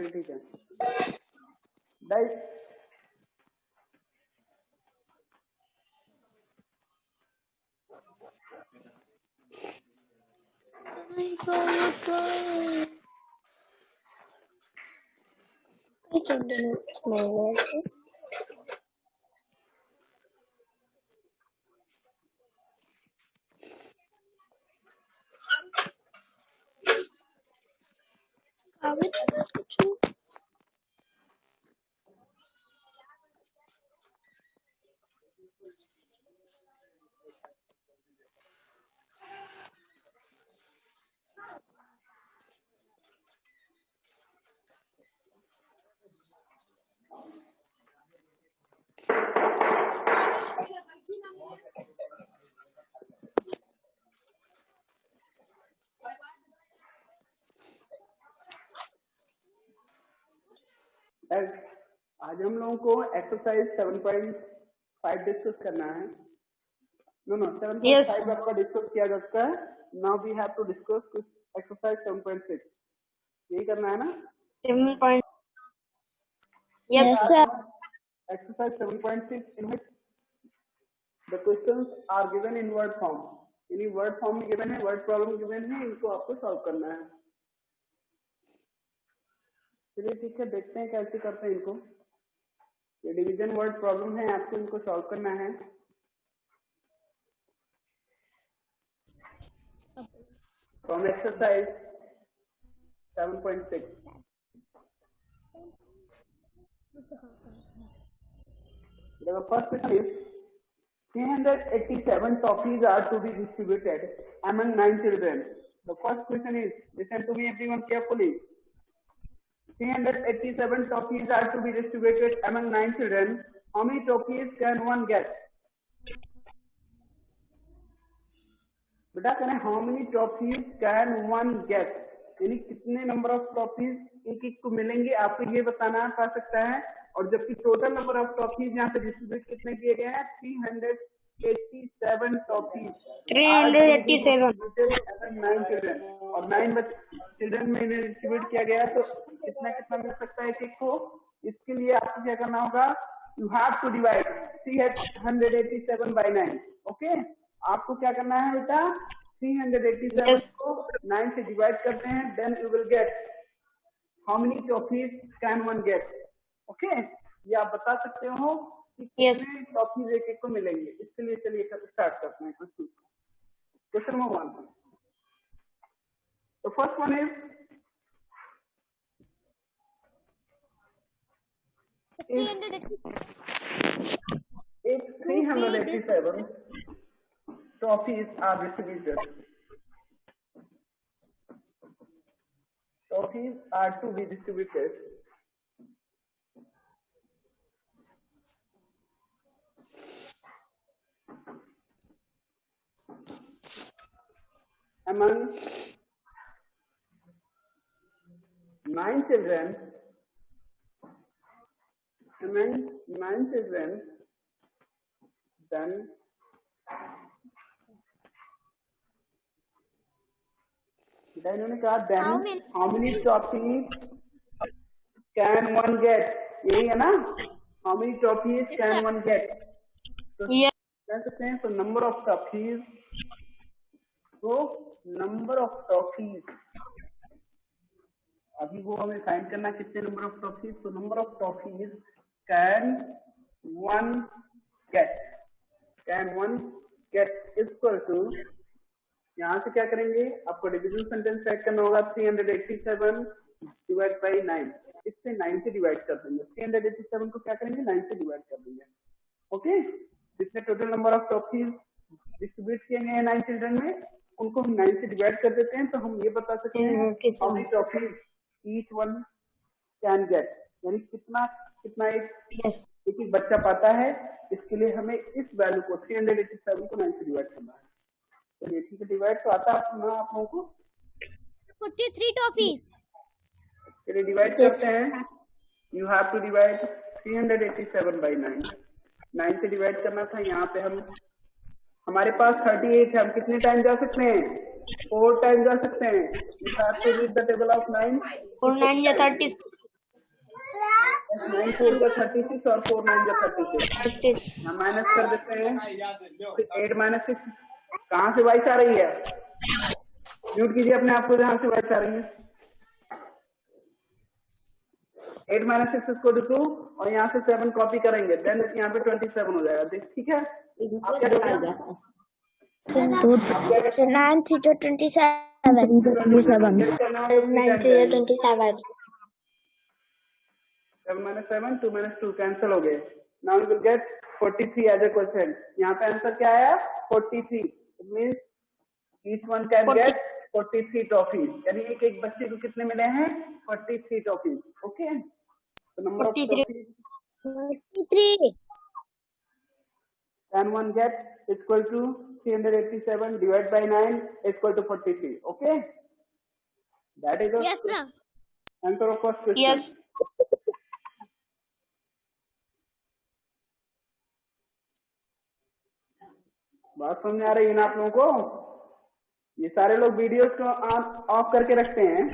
फिर ठीक है। डाइस आज हम लोगों को एक्सरसाइज 7.5 डिस्कस करना है। नो 7.5 आपका डिस्कस किया जा चुका है। Now we have to discuss exercise 7.6। यही करना है ना? 7. Yes, sir. Exercise 7.6 in which the questions are given in word form. यानी word form में given है, word problem given है, इनको आपको solve करना है। चलिए ठीक है, देखते हैं कैसे करते हैं इनको। ये डिवीजन वर्ड प्रॉब्लम है, आपको इनको सॉल्व करना है। From exercise 7.6। The first question is 387 toffees are to be distributed among 9 children. The first question is, listen to me everyone carefully. 387 toffees are to be distributed among 9 children. How many toffees can one get? बेटा करें how many toffees can one get? यानी कितने number of toffees एक एक को मिलेंगे, आपको ये बताना पड़ सकता है। और जबकि टोटल नंबर ऑफ टॉफीज यहाँ पे डिस्ट्रीब्यूट कितने किए गए हैं? 387 टॉफीज। 387 9 चिल्ड्रन और 9 चिल्ड्रन में इन्हें डिस्ट्रीब्यूट किया गया, तो कितना कितना मिल सकता है एक एक को? इसके लिए आपको क्या करना होगा? You have to divide 387 by 9। Okay, आपको क्या करना है बेटा? 387 को 9 से डिवाइड करते हैं, then you will get how many toffees can one get. Okay, ये आप बता सकते हो कि कितने टॉफीज एक एक को मिलेंगे। इसके लिए चलिए स्टार्ट करते हैं question number 1। The first one is if 387 toffees are distributed, toffees are to be distributed among 9 children, then इन्होंने कहा then how many toffees can one get? यही है ना? How many toffees can one get? तो कह सकते हैं तो number of toffees, तो number of toffees अभी वो हमें फाइंड करना कितने नंबर ऑफ टॉफीज। तो number of toffees can one get equal to, यहाँ से क्या करेंगे? आपको डिविजन सेंटेंस सेट करना होगा। 387 डिवाइड बाई 9, इससे 9 से डिवाइड कर देंगे। 387 को क्या करेंगे? 9 से डिवाइड कर देंगे। ओके, जितने total number of toffees distribute किए गए हैं 9 चिल्ड्रन में, उनको हम 9 से डिवाइड कर देते हैं, तो हम ये बता सकते हैं how many toffees each one can get, यानी कितना कितना एक बच्चा पाता है। इसके लिए हमें इस वैल्यू को 387 को 9 से डिवाइड करना है। चलिए ठीक है, डिवाइड तो आता है आप लोगों को। 43 टॉफीज। चलिए डिवाइड करते हैं। You have to divide 387 by 9। 9 से डिवाइड करना था। यहाँ पे हमारे पास 38 है, हम कितने टाइम जा सकते हैं? 4 टाइम जा सकते हैं। You have to read the table of 9. 4 9 या 30। 9 4 का 36 और 4 9 का 36 यहाँ माइनस कर देते हैं। 8 माइनस 6 कहाँ से वाइस आ रही है? म्यूट कीजिए अपने आप को जहाँ से वाइस आ रही है। 8 माइनस 6 इसको 2 और यहाँ से 7 कॉपी करेंगे, देन यहाँ पे 27 हो जाएगा। ठीक है, आप क्या करेंगे? 9 3 to 27. 9 3 to 27. 7 minus 7, 2 minus 2 cancel हो गए। Now you will get 43 as a question. यहाँ पे आंसर क्या आया? 43. It means each one can get 43 toffees. यानी एक एक बच्चे को कितने मिले हैं? 43 toffees. Okay? The number of toffees 43. can one get is equal to 387 divided by 9 is equal to 43. Okay? That is the Yes, sir. answer of first question. Yes. बात समझ आ रही है ना आप लोगों को? ये सारे लोग वीडियोस को ऑफ करके रखते हैं,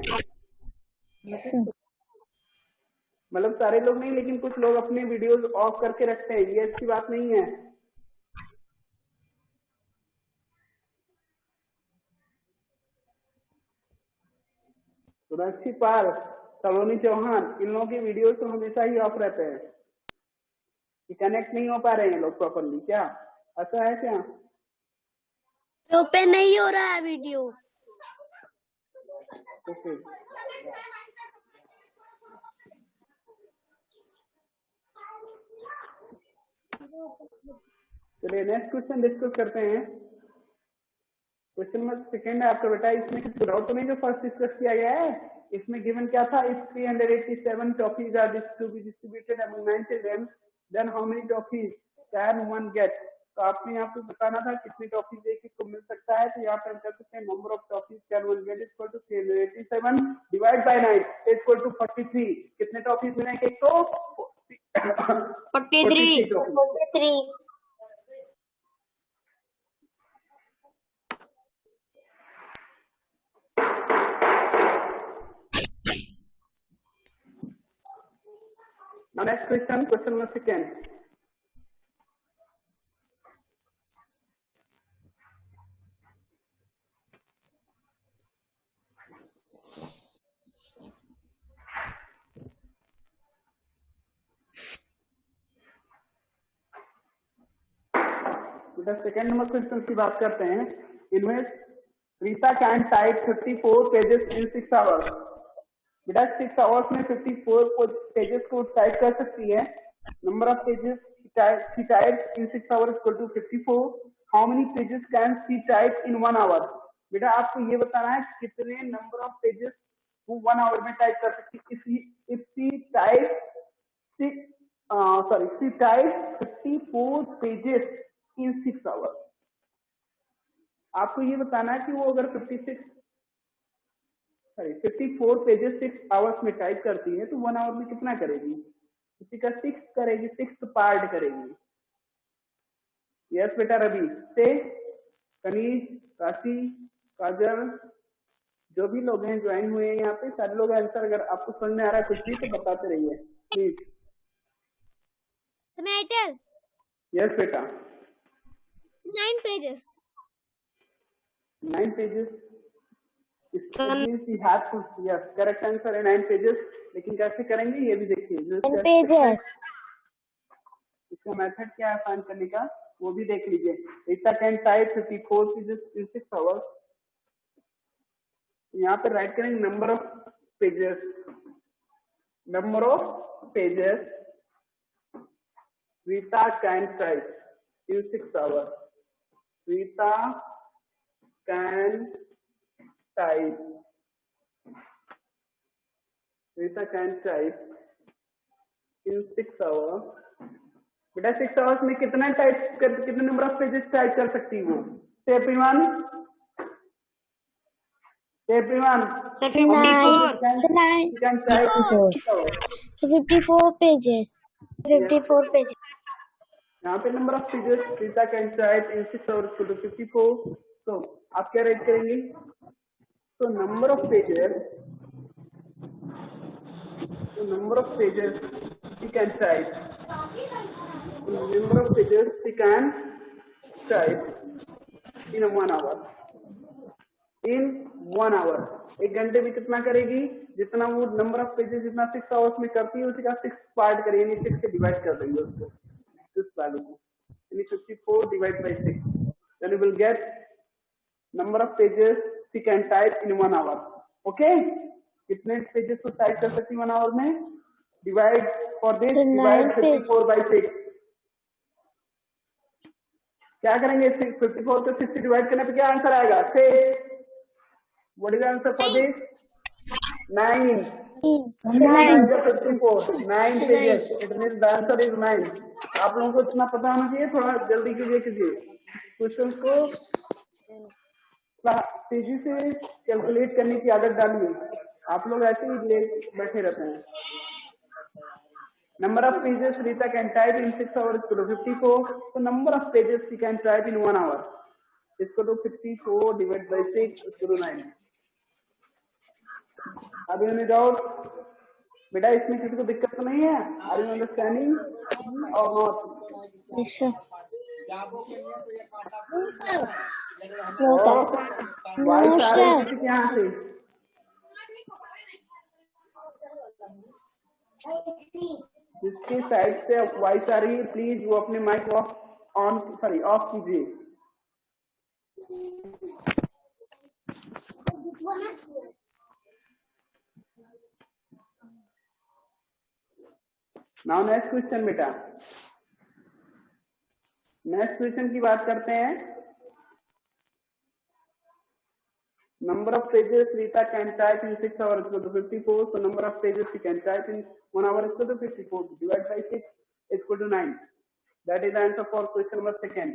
मतलब सारे लोग नहीं, लेकिन कुछ लोग अपने वीडियोस ऑफ करके रखते हैं। ये अच्छी बात नहीं है। सुरक्षित पाल, सलोनी चौहान, इन लोगों के वीडियोस तो हमेशा ही ऑफ रहते हैं कि कनेक्ट नहीं हो पा रहे हैं लोग प्रॉपरली। क्या ऐसा है क्या? ओपन नहीं हो रहा है वीडियो। ओके, चलिए नेक्स्ट क्वेश्चन डिस्कस करते हैं। क्वेश्चन नंबर सेकंड है आपका बेटा। इसमें कुछ डाउट तो नहीं जो फर्स्ट डिस्कस किया गया है? इसमें गिवन क्या था? If 387 toffees are to be distributed among 9 children, then how many toffees can one get? तो आपने यहाँ पे बताना था कितनी टॉफीज एक एक को मिल सकता है। तो यहाँ पे हम कर सकते हैं number of toffees can one get is equal to 387 divide by 9 is equal to 43। कितने टॉफीज मिलेंगे एक को? 43. 43. Now next question, question number second. Second number question की बात करते हैं। इनमें Rita can type 54 pages in 6 hours. बेटा 6 आवर्स में 54 पेजेस को टाइप कर सकती है। Number of pages she type in 6 hours equal to 54। How many pages can she type in 1 hour? बेटा आपको ये बताना है कितने नंबर ऑफ पेजेस वो 1 आवर में टाइप कर सकती है। If she type she type 54 pages in 6 hours. आपको ये बताना है कि वो अगर 54 पेजेस 6 आवर्स में टाइप करती है तो 1 आवर में कितना करेगी? किसी का 6 करेगी, 6th पार्ट करेगी। यस बेटा रवि से कनीज, राशि, काजल, जो भी लोग हैं ज्वाइन हुए हैं यहाँ पे, सारे लोग आंसर अगर आपको समझ में आ रहा है कुछ भी तो बताते रहिए प्लीज। यस बेटा 9 pages. 9 pages. Yes correct answer है 9 पेजेस। लेकिन कैसे करेंगे ये भी देखिए। 10 pages. इसका मेथड क्या है फाइंड करने का वो भी देख लीजिए। Rita can type 54 pages in 6 hours. यहाँ पे राइट करेंगे number of pages. Number of pages Rita can type in 6 hours. Rita can type in 6 hours. बेटा 6 आवर्स में कितना कितने नंबर ऑफ पेजेस टाइप कर सकती है वो? Everyone 54 pages. 54 pages. यहाँ पे number of pages Rita can type in 6 hours equal to 54। तो आप क्या राइट करेंगे? तो number of pages she can type. Number of pages she can type in 1 hour. In 1 hour, एक घंटे में कितना करेगी? जितना वो नंबर ऑफ पेजेस जितना 6 आवर्स में करती है उसी का 6 पार्ट करिए, यानी 6 से डिवाइड कर देंगे उसको, इस वैल्यू को, यानी 54 divide by 6, then you will get number of pages she can type in 1 hour. Okay, कितने पेजेस को टाइप कर सकती है 1 आवर में? Divide for this, divide 54 by 6. क्या करेंगे? 54 को 6 से डिवाइड करने पे क्या आंसर आएगा? 6. What is the answer for this? 9. 54. 9 pages. It means the answer is 9. आप लोगों को इतना पता होना चाहिए, थोड़ा जल्दी कीजिए. क्वेश्चन को तेजी से कैलकुलेट करने की आदत डालिए. आप लोग ऐसे ही बैठे रहते हैं. Number of pages Rita can type in 6 hours is 54. So number of pages she can type in 1 hour is equal to 54 divided by 6 is equal to 9. अभी हमें डाउट? बेटा इसमें किसी को दिक्कत तो नहीं है? आर यू अंडरस्टैंडिंग और नॉट? वॉइस आ रही है किसी के यहाँ से? जिसके साइड से वॉइस आ रही है प्लीज वो अपने माइक ऑफ कीजिए. नाउ नेक्स्ट क्वेश्चन बेटा, नेक्स्ट क्वेश्चन की बात करते हैं. Number of pages Rita can type in 6 hours equal to 54. So number of pages she can type in 1 hour equal to 54 divide by 6 equal to 9. That is answer for question number 2.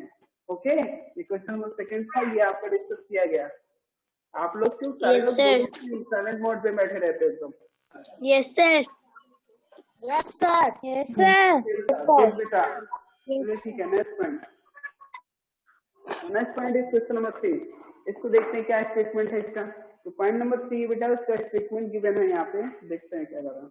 Okay, ये question number 2 था, ये आपका discuss किया गया. आप लोग क्यों silent mode पे बैठे रहते हैं? एकदम Yes sir. Yes sir. Yes sir. बेटा ठीक है. Next point is question number 3. इसको देखते हैं क्या स्टेटमेंट है इसका. तो पॉइंट नंबर 3 बेटा उसका स्टेटमेंट गिवन है यहाँ पे, देखते हैं क्या कर रहा है.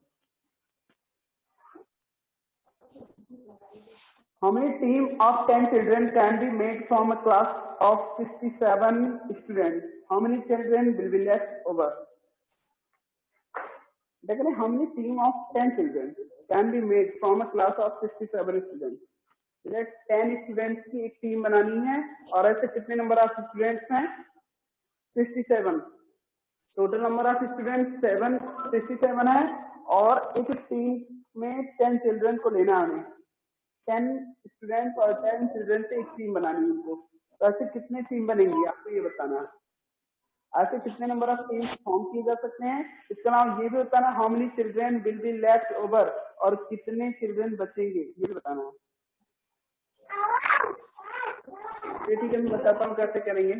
How many team of 10 children can be made from a class of 67 students? How many children will be left over? देख रहे, how many team of 10 children can be made from a class of 67 students? 10 students की एक team बनानी है और ऐसे कितने number of students हैं? 67. टोटल नंबर ऑफ स्टूडेंट्स 67 है और एक टीम में 10 चिल्ड्रन को लेना है. 10 स्टूडेंट्स और 10 चिल्ड्रन से एक टीम बनानी है उनको. तो ऐसे कितने टीम बनेंगी आपको ये बताना है. ऐसे कितने नंबर ऑफ टीम फॉर्म किए जा सकते हैं. इसके अलावा ये भी बताना how many children will be left over, और कितने चिल्ड्रन बचेंगे ये भी बताना है. ठीक है, मैं बताता हूँ कैसे करेंगे.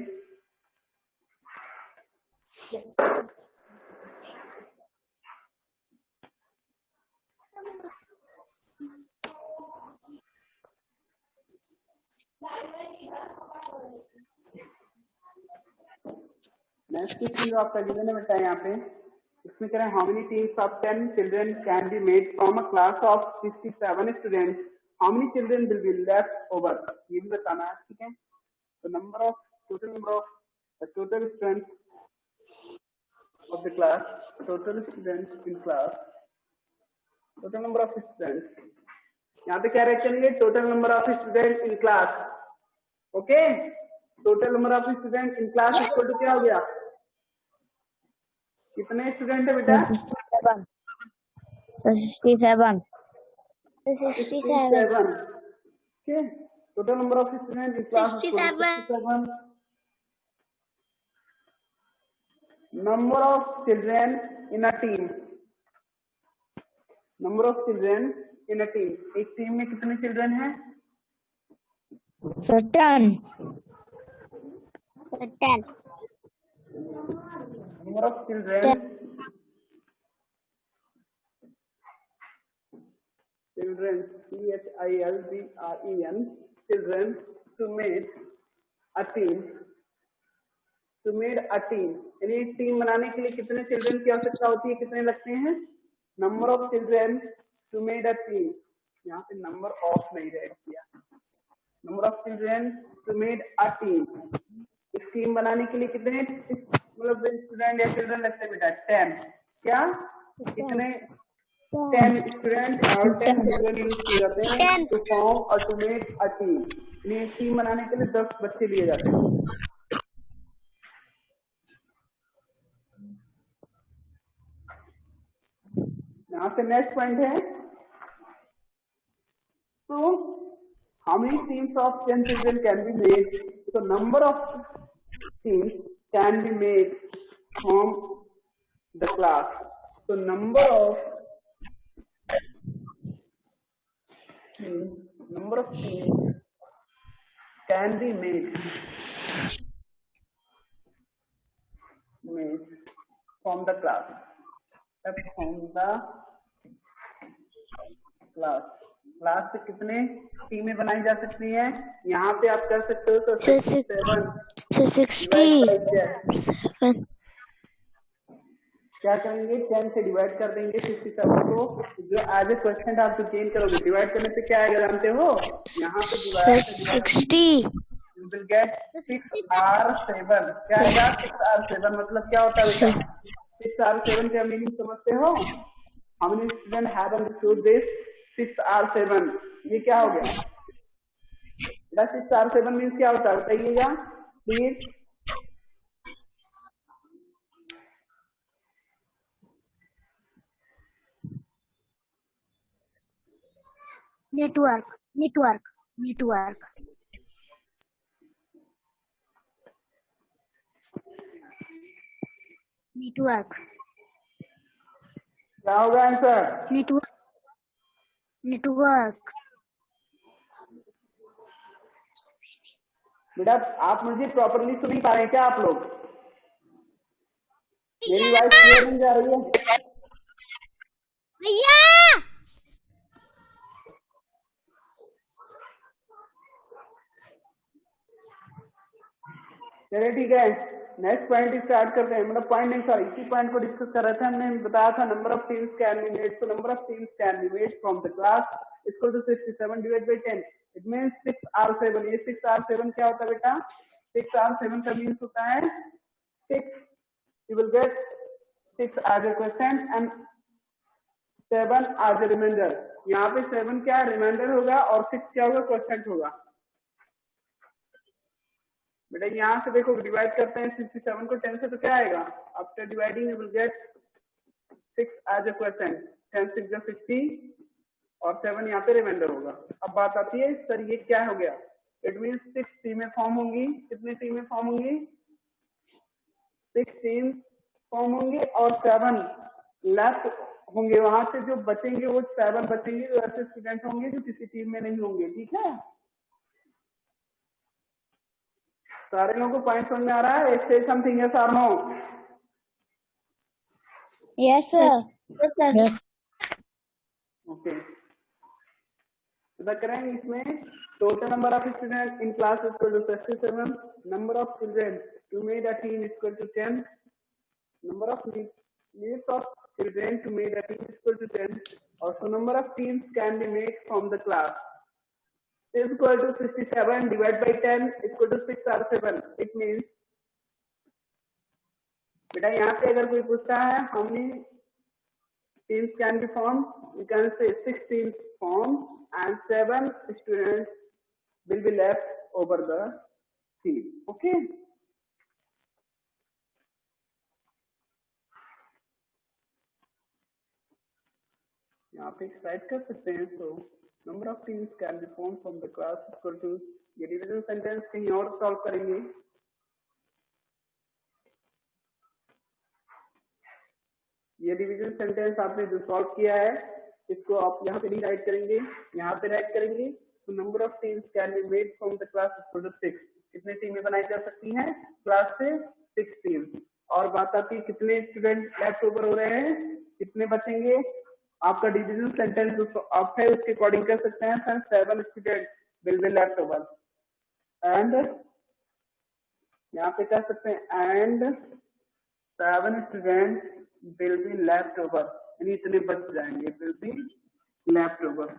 नेक्स्ट क्वेश्चन आपका गिवन है बेटा यहाँ पे. इसमें कह रहे हैं how many teams of 10 children can be made from a class of 67 students. How many children will be left over, ये भी बताना है. ठीक है, तो total number of total students of the class, total students in class, total number of students. यहाँ पे क्या रखेंगे? Total number of student in class. Okay, total number of student in class equal to क्या हो गया? कितने student है बेटा? 67. Okay, total number of student in class 67. Number of children in a team. Number of children in a team. एक team में कितने children हैं? 10. Number of children. Children. CHILDREN. Children to make a team. To made a team. यानी team बनाने के लिए कितने children की आवश्यकता होती है? कितने लगते हैं? Number of children to made a team, यहाँ पे नंबर ऑफ नहीं रेड किया, number of children to made a team, इस टीम बनाने के लिए कितने मतलब स्टूडेंट या चिल्ड्रन लगते हैं बेटा 10, क्या कितने 10 स्टूडेंट और 10 चिल्ड्रन यूज किए जाते हैं टू फॉर्म और to make a team, team बनाने के लिए 10 बच्चे लिए जाते हैं। यहाँ से नेक्स्ट पॉइंट है, तो how many teams of 10 children can be made? So number of teams can be made from the class. So number of teams can be made from the class. From the class से कितने टीमें बनाई जा सकती हैं? यहाँ पे आप कर सकते हो तो 67 क्या करेंगे 10 से डिवाइड कर देंगे 67 को, जो एज ए क्वेश्चन आप जो गेन करोगे डिवाइड करने से क्या आएगा जानते हो? यहाँ पे divide 60 you will get 6R7, क्या आएगा 6R7 मतलब क्या होता है बेटा? 6R7 का मीनिंग समझते हो? How many students have understood this? 6R7 ये क्या हो गया? 6R7 मीन्स क्या होता है बताइएगा प्लीज। नेटवर्क क्या होगा आंसर? नेटवर्क। बेटा आप मुझे प्रॉपरली सुन नहीं पा रहे हैं क्या आप लोग? मेरी वॉइस क्लियर नहीं जा रही है भैया? चलिए ठीक है, नेक्स्ट पॉइंट स्टार्ट करते हैं। मतलब पॉइंट नहीं सॉरी, इसी पॉइंट को डिस्कस कर रहे थे हमने, बताया था number of teams can be made, so number of teams can be made from the class equal to 67 divide by 10, it means 6R7। ये 6R7 क्या होता है बेटा? 6R7 का मींस होता है 6, you will get 6 as a question and 7 as a remainder। यहाँ पे 7 क्या रिमाइंडर होगा और 6 क्या होगा? क्वेश्चन होगा। बेटा यहाँ से देखो डिवाइड करते हैं 67 को 10 से तो क्या आएगा? After dividing you will get 6 as a question, 10 6 60 और 7 यहाँ पे रिमाइंडर होगा। अब बात आती है सर ये क्या हो गया? इट मींस 6 टीमें फॉर्म होंगी। कितनी टीमें फॉर्म होंगी? 6 टीम फॉर्म होंगे और 7 लेफ्ट होंगे, वहां से जो बचेंगे वो 7 बचेंगे जो ऐसे स्टूडेंट होंगे जो किसी टीम में नहीं होंगे। ठीक है, सारे लोगों को पॉइंट समझ में आ रहा है? से समथिंग यस और नो? Yes, sir. ओके, करेंगे इसमें total number of student in class equal to 67, number of children to made a team equal to 10, number of needs of children to made a team equal to 10, और number of teams can be made from the class is equal to 67 divided by 10 equal to 6R7। It means बेटा यहाँ पे अगर कोई पूछता है how many teams can be formed, you can say 6 teams formed and 7 students will be left over the team। Okay, यहाँ पे express कर सकते हैं। तो number of teams can be form from the class equal to, ये division sentence कहीं और solve करेंगे। ये डिवीजन सेंटेंस आपने जो सॉल्व किया है इसको आप यहाँ पे नहीं राइट करेंगे, यहाँ पे राइट करेंगे। तो number of teams can be made from the class equal to 6। कितने टीमें बनाई जा सकती हैं क्लास से? 6 टीम। और बात आती है कितने स्टूडेंट लेफ्ट ओवर हो रहे हैं, कितने बचेंगे? आपका डिवीजन सेंटेंस जो आप है उसके अकॉर्डिंग कर सकते हैं sir 7 student will be left over, and यहाँ पे कह सकते हैं and 7 student will be left over, यानी इतने बच जाएंगे, will be left over,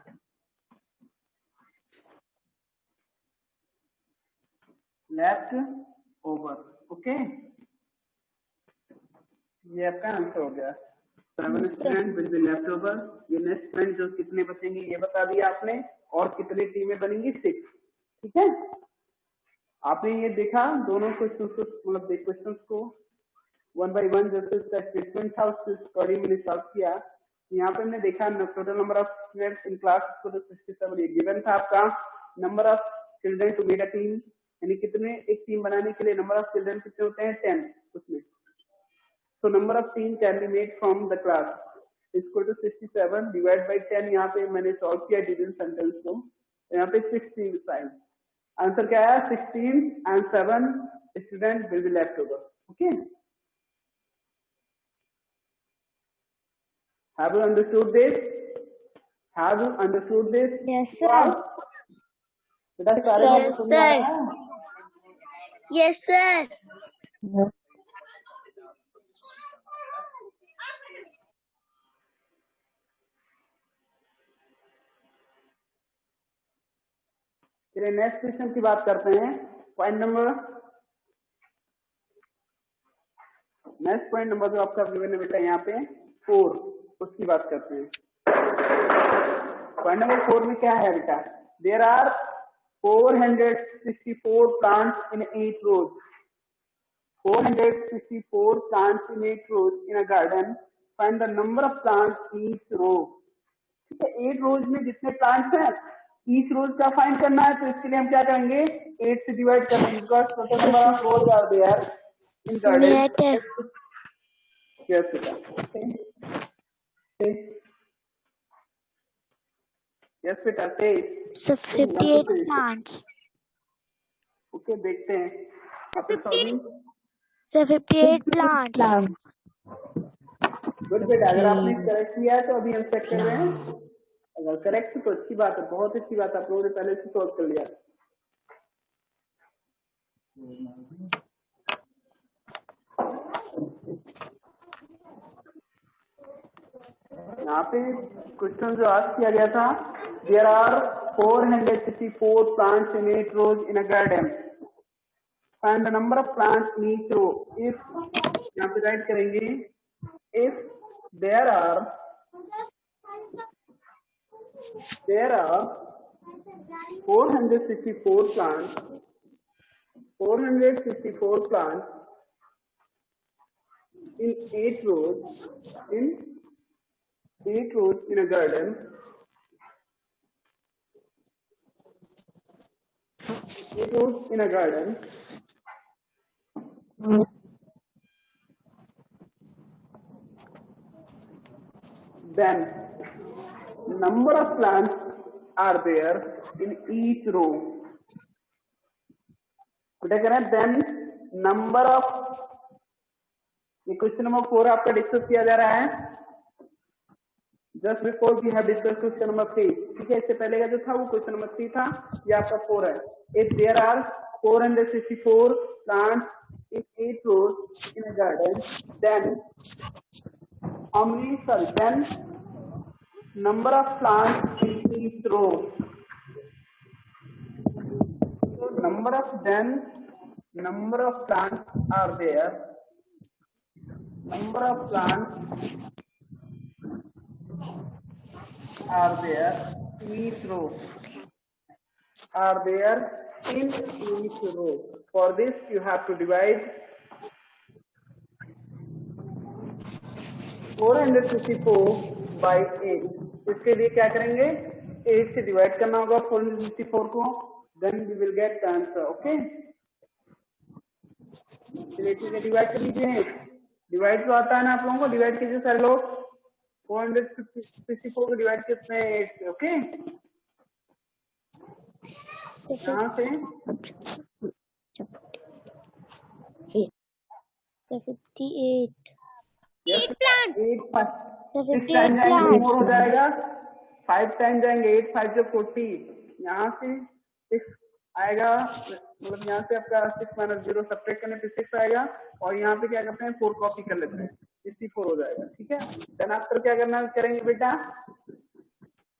left over. Okay, ये आपका आंसर हो गया। 7 student will be left over. ये नेक्स्ट पॉइंट जो कितने बचेंगे ये बता दिया आपने, और कितनी टीमें बनेंगी 6। ठीक है, आपने ये देखा दोनों क्वेश्चन को, मतलब क्वेश्चन को 1 by 1 जैसे स्टेटमेंट था उसको अकॉर्डिंगली सॉल्व किया। यहाँ पे हमने देखा total number of students in class को 67 ये गिवन था आपका। Number of children to made a team, यानी कितने एक टीम बनाने के लिए नंबर ऑफ चिल्ड्रन कितने होते हैं 10 उसमें। So number of team can be made from the class is equal to 67 divided by 10। यहाँ पे मैंने सॉल्व किया डिवीजन सेंटेंस को, यहाँ पे 16 साइन आंसर क्या है 16 and 7 student will be left over। Okay, have you understood this? Have you understood this? Yes, sir. बेटा सारे Yes, बातें समझ आ sir. रहा है? Yes, sir. चलिए नेक्स्ट क्वेश्चन की बात करते हैं। Point number next point number जो आपका गिवन है बेटा यहाँ पे 4, उसकी बात करते हैं। पॉइंट नंबर 4 में क्या है बेटा, there are 464 plants in 8 rows। 464 plants in 8 rows in a garden, find the number of plants each row। ठीक है, 8 rows में जितने प्लांट्स हैं ईच रोज का फाइंड करना है, तो इसके लिए हम क्या करेंगे 8 से डिवाइड कर देंगे, because total number of rows are there in garden. Yes बेटा, से 58 plants. ओके, देखते हैं 58 plants. गुड बेटा, अगर आपने करेक्ट किया है तो अभी हम चेक कर रहे हैं। अगर करेक्ट तो अच्छी बात है, बहुत अच्छी बात है, आप लोगों ने पहले से सॉल्व कर लिया। यहाँ पे क्वेश्चन जो आज किया गया था, there are 464 plants in 8 rows in a garden, find the number of plants in each row। If यहाँ पे राइट करेंगे, if there are 464 plants in 8 rows in a garden, then number of plants are there in each row। बेटा कह रहे हैं then number of, ये question number 4 आपका discuss किया जा रहा है just before we have discuss question number 3। ठीक है, इससे पहले का जो था वो क्वेश्चन नंबर 3 था, ये आपका 4 है। If there are 464 plants in 8 rows in a garden, then then number of plants in each row। So number of plants are there, number of plants are there in each row, For this you have to divide 464 by 8। इसके लिए क्या करेंगे, 8 से divide करना होगा 464 को, then we will get the answer। Okay, चलिए ठीक है, डिवाइड कर लीजिए। डिवाइड तो आता है ना आप लोगों को, डिवाइड कीजिए सारे लोग। 464 को डिवाइड करते हैं 8 से। ओके, यहाँ से 8 plants। 6 टाइम जाएंगे 4 हो जाएगा, 5 टाइम जाएंगे 8 5 जो 40, यहाँ से 6 आएगा, मतलब यहाँ से आपका 6 - 0 सब्ट्रैक्ट करने पे 6 आएगा, और यहाँ पे क्या करते हैं 4 कॉपी कर लेते हैं, 64 हो जाएगा। ठीक है, देन आफ्टर क्या करना करेंगे बेटा,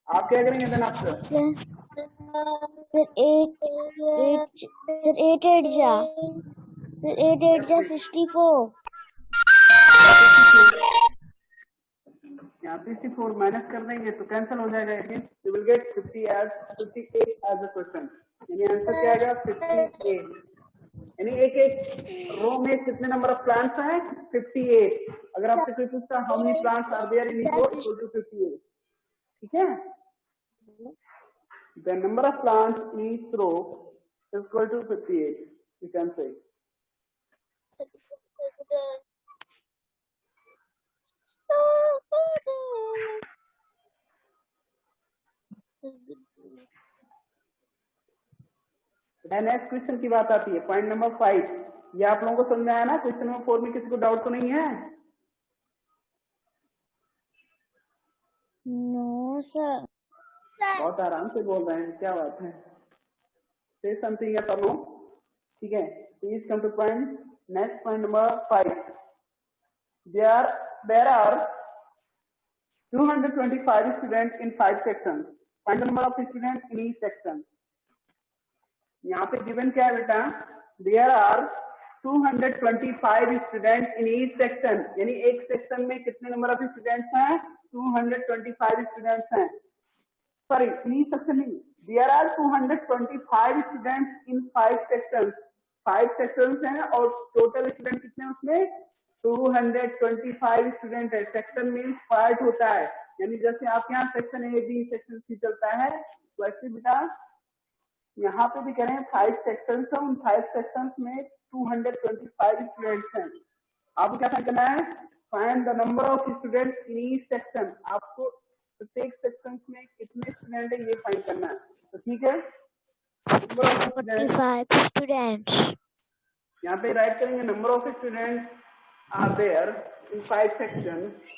आप क्या करेंगे then after? Sir, 8 8 ja. Sir, 8 8 ja 64. यहाँ 64 माइनस कर देंगे तो कैंसिल हो जाएगा। You will get 58 as a question. यानी आंसर क्या आएगा? 58। यानी एक रो में कितने नंबर ऑफ प्लांट्स हैं? 58। अगर आपसे कोई पूछता how many plants are there in each row equal to 58, ठीक है? The number of plants in each row equal to 58, you can say. Next question की बात आती है, पॉइंट नंबर 5। ये आप लोगों को समझ में आया ना? क्वेश्चन नंबर 4 में किसी को डाउट तो नहीं है? No, sir. बहुत आराम से बोल रहे हैं, क्या बात है? से समथिंग या नो? ठीक है, please come two point. Next point number 5। there are 225 students in 5 sections. Find the number of students in each section. यहाँ पे गिवन क्या है बेटा? There are 225 students in each section. यानी एक सेक्शन में कितने नंबर ऑफ स्टूडेंट्स हैं? 225 स्टूडेंट्स हैं। सॉरी, in each section नहीं, there are 225 students in 5 sections. 5 sections हैं और टोटल स्टूडेंट कितने उसमें? 225 स्टूडेंट है। सेक्शन मीन्स पार्ट होता है, यानी जैसे आपके यहाँ section A B section C चलता है, वैसे बेटा यहाँ पे भी करें 5 सेक्शंस हैं। उन 5 सेक्शंस में 225 स्टूडेंट्स हैं। आपको क्या करना है? Find the number of students in each section. आपको प्रत्येक सेक्शन में कितने स्टूडेंट है ये फाइंड करना है। तो ठीक है, 45 students. यहाँ पे राइट करेंगे number of students are there in 5 sections.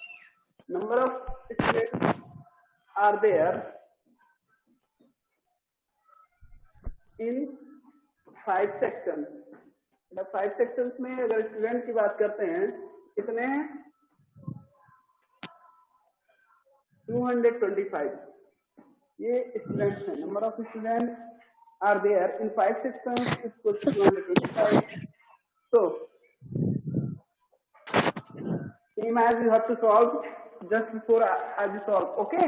Number of students are there in 5 sections. 5 sections में अगर स्टूडेंट की बात करते हैं कितने हैं? 225 ये स्टूडेंट्स हैं। Number of student are there in 5 sections equal to 225. So same as you have to solve just before as you solve, okay?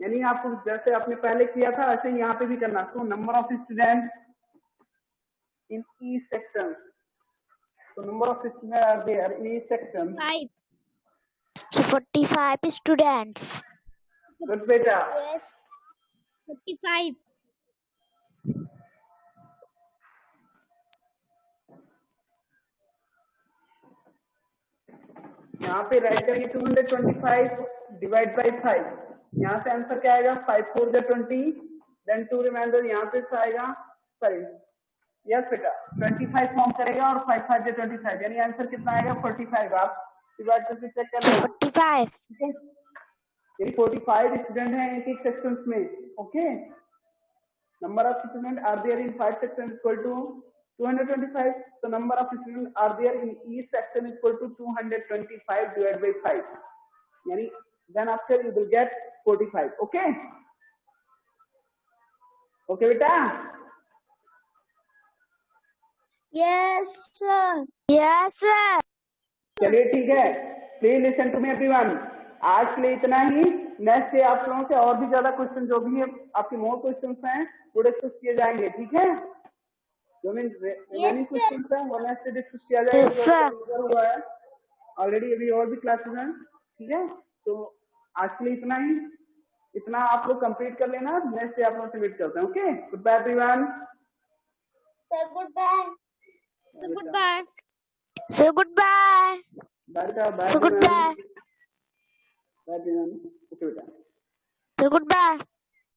यानी आपको जैसे आपने पहले किया था ऐसे ही यहाँ पे भी करना। तो number of student in each section, तो number of student are there in each section 5. So 45 students. Good बेटा। Yes. 45. यहाँ पे राइट करेंगे 225 डिवाइड बाई 5। यहाँ से आंसर क्या आएगा? 5 4 जा 20, देन 2 रिमाइंडर यहाँ पे आएगा। सॉरी, यस बेटा, 25 फॉर्म करेगा और 5 5 जा 25, यानी आंसर कितना आएगा? 45। आप डिवाइड करके चेक कर लेना। 45. ठीक है, यही 45 स्टूडेंट हैं एक एक सेक्शन में। Okay, number of student are there in 5 section equal to 225. So number of students are there in each section equal to 225 divided by 5. यानी then after you will get 45. Okay? Okay बेटा? Yes, sir. Yes, sir. चलिए ठीक है, please listen to me everyone. आज के लिए इतना ही। Next day आप लोगों से और भी ज्यादा क्वेश्चन जो भी है आपके मोर क्वेश्चन हैं वो डिस्कस किए जाएंगे। ठीक है, जो क्वेश्चन है वो नेक्स्ट डे डिस्कस किया जाएगा। हुआ है ऑलरेडी, अभी और भी क्लासेस हैं। ठीक है, तो आज के लिए इतना ही। इतना आप लोग कंप्लीट कर लेना, नेक्स्ट डे आप लोगों से मीट करते हैं। Okay, goodbye everyone. Sir, goodbye. Goodbye. Sir, goodbye. Bye बेटा, bye Sir, goodbye. Bye. Okay बेटा, Sir, goodbye.